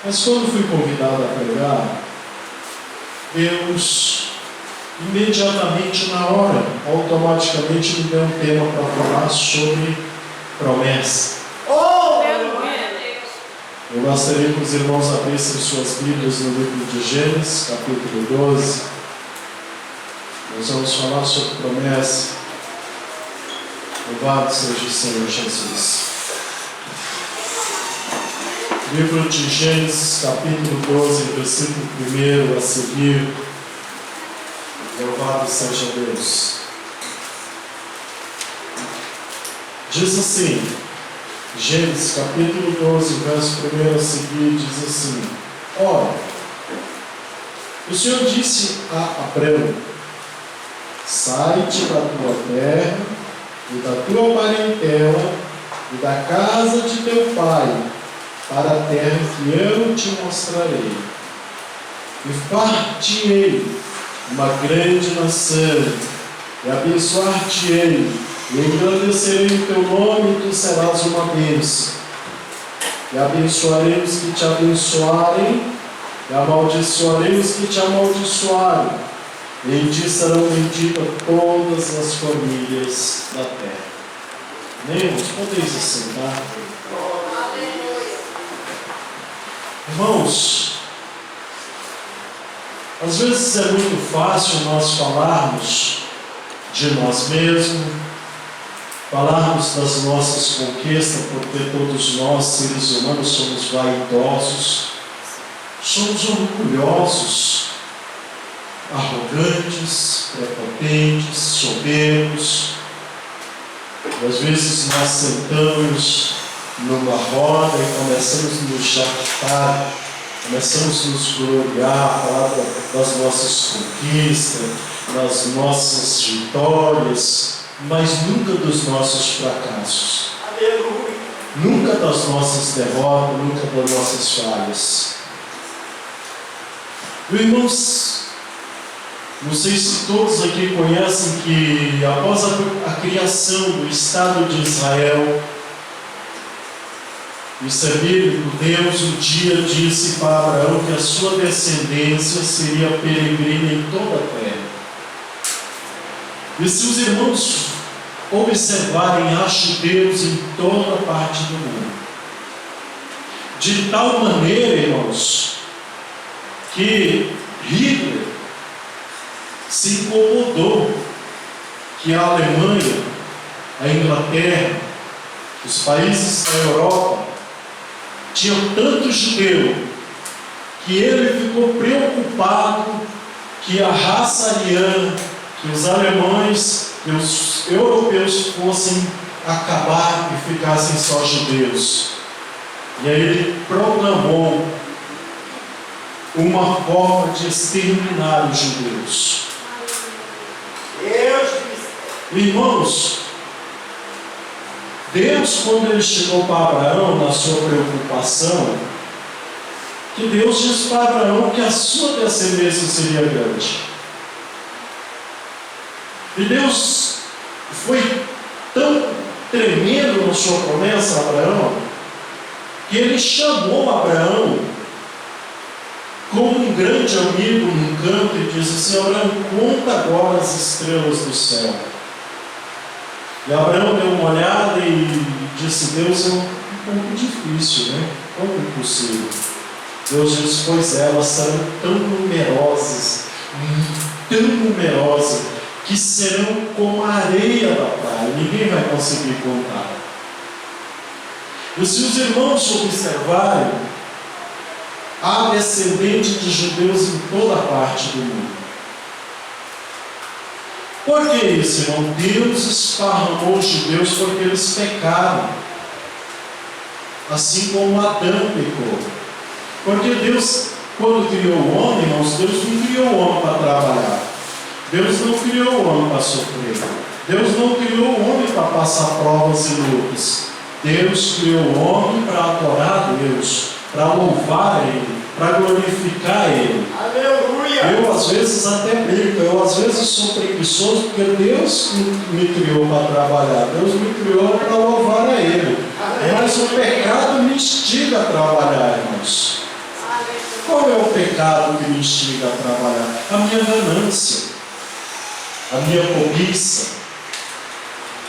Mas quando fui convidado a pregar, Deus imediatamente, na hora, automaticamente me deu um tema para falar sobre promessa. Eu gostaria que os irmãos abrissem suas Bíblias no livro de Gênesis, capítulo 12. Nós vamos falar sobre promessa. Louvado seja o Senhor Jesus. Livro de Gênesis, capítulo 12, versículo 1 a seguir. Louvado seja Deus. Diz assim, Gênesis capítulo 12, verso 1 a seguir, diz assim: Ora, o Senhor disse a Abrão: sai-te da tua terra e da tua parentela e da casa de teu pai, para a terra que eu te mostrarei. E far-te-ei uma grande nação, e abençoar-te-ei, e engrandecerei o teu nome, e tu serás uma bênção. E abençoarei os que te abençoarem, e amaldiçoarei os que te amaldiçoarem. E em ti serão benditas todas as famílias da terra. Irmãos, podeis assentar. Irmãos, às vezes é muito fácil nós falarmos de nós mesmos, falarmos das nossas conquistas, porque todos nós, seres humanos, somos vaidosos, somos orgulhosos, arrogantes, prepotentes, soberbos. E às vezes nós sentamos numa roda e começamos a nos jactar, começamos a nos gloriar, falar das nossas conquistas, das nossas vitórias, mas nunca dos nossos fracassos. Aleluia. Nunca das nossas derrotas, nunca das nossas falhas. Irmãos, não sei se todos aqui conhecem que após a criação do Estado de Israel, isso é bíblico, Deus um dia disse para Abraão que a sua descendência seria peregrina em toda a terra. E se os irmãos observarem, há judeus em toda parte do mundo. De tal maneira, irmãos, que Hitler se incomodou que a Alemanha, a Inglaterra, os países da Europa tinham tanto judeu que ele ficou preocupado que a raça ariana, que os alemães e os europeus fossem acabar e ficassem só judeus. E aí ele proclamou uma forma de exterminar os judeus. Irmãos, Deus, quando ele chegou para Abraão na sua preocupação, que Deus disse para Abraão que a sua descendência seria grande. E Deus foi tão tremendo na sua promessa a Abraão, que ele chamou Abraão como um grande amigo num canto e disse assim: Abraão, conta agora as estrelas do céu. E Abraão deu uma olhada e disse: Deus, é um pouco difícil, né? Como impossível? Deus disse: pois é, elas serão tão numerosas, que serão como a areia da praia, ninguém vai conseguir contar. E se os irmãos observarem, há descendentes de judeus em toda parte do mundo. Por que isso, irmão? Deus esparramou os judeus porque eles pecaram, assim como Adão pecou. Porque Deus, quando criou o homem, irmãos, Deus não criou o homem para trabalhar. Deus não criou o homem para sofrer. Deus não criou o homem para passar provas e lutas. Deus criou o homem para adorar a Deus, para louvar Ele, para glorificar Ele. Aleluia! Eu às vezes até brinco, eu às vezes sou preguiçoso porque Deus me criou para trabalhar, Deus me criou para louvar a Ele. Mas o pecado me instiga a trabalhar, irmãos. Qual é o pecado que me instiga a trabalhar? A minha ganância, a minha cobiça,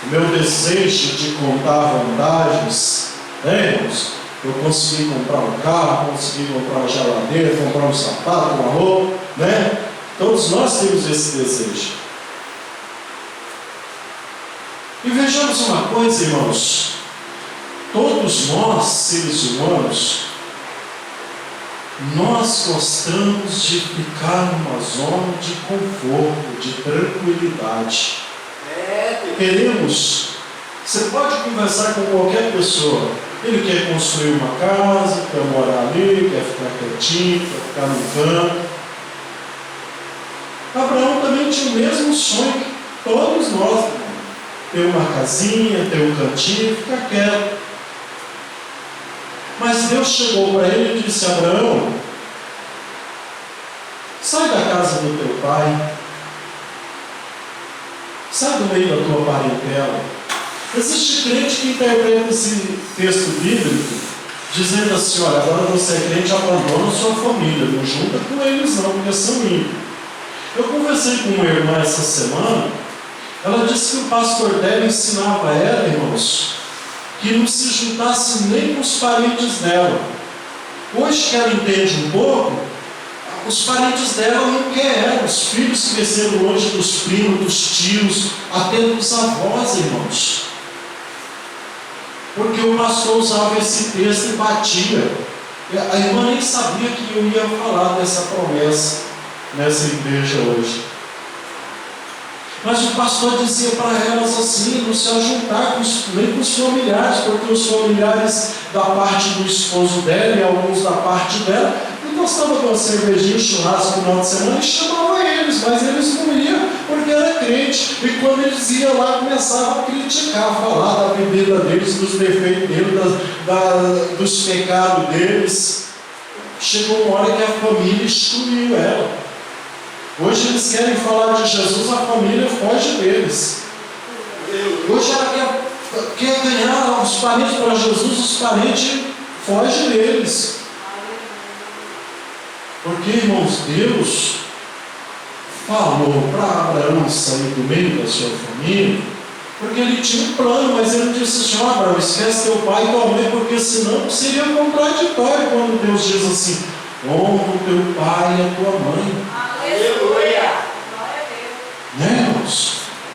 o meu desejo de contar vantagens, né, irmãos? Eu consegui comprar um carro, consegui comprar uma geladeira, comprar um sapato, uma roupa, né? Todos nós temos esse desejo. E vejamos uma coisa, irmãos. Todos nós, seres humanos, nós gostamos de ficar numa zona de conforto, de tranquilidade. Queremos. Você pode conversar com qualquer pessoa. Ele quer construir uma casa, quer morar ali, quer ficar quietinho, quer ficar no canto. Abraão também tinha o mesmo sonho que todos nós. Ter uma casinha, ter um cantinho, ficar quieto. Mas Deus chegou para ele e disse: Abraão, sai da casa do teu pai, sai do meio da tua parentela. Existe crente que interpreta esse texto bíblico dizendo assim: olha, agora você é crente, abandona a sua família, não junta com eles não, porque são ímpios. Eu conversei com uma irmã essa semana, ela disse que o pastor dela ensinava a ela, irmãos, que não se juntasse nem com os parentes dela. Hoje que ela entende um pouco, os parentes dela não querem, os filhos cresceram longe dos primos, dos tios, até dos avós, irmãos. Porque o pastor usava esse texto e batia. A irmã nem sabia que eu ia falar dessa promessa nessa igreja hoje. Mas o pastor dizia para elas assim: não se ajuntar nem com os familiares, porque os familiares da parte do esposo dela e alguns da parte dela não gostavam de uma cervejinha, um churrasco no final de semana, e chamava eles, mas eles não iam porque era crente. E quando eles iam lá, começavam a criticar, a falar da bebida deles, dos defeitos deles, dos pecados deles. Chegou uma hora que a família excluiu ela. Hoje eles querem falar de Jesus, a família foge deles. Hoje ela quer ganhar os parentes para Jesus, os parentes fogem deles. Porque, irmãos, Deus falou para Abraão sair do meio da sua família, porque ele tinha um plano, mas ele disse assim: ó, Abraão, esquece teu pai e tua mãe, porque senão seria contraditório quando Deus diz assim: honra o teu pai e a tua mãe. Aleluia! Né, irmãos?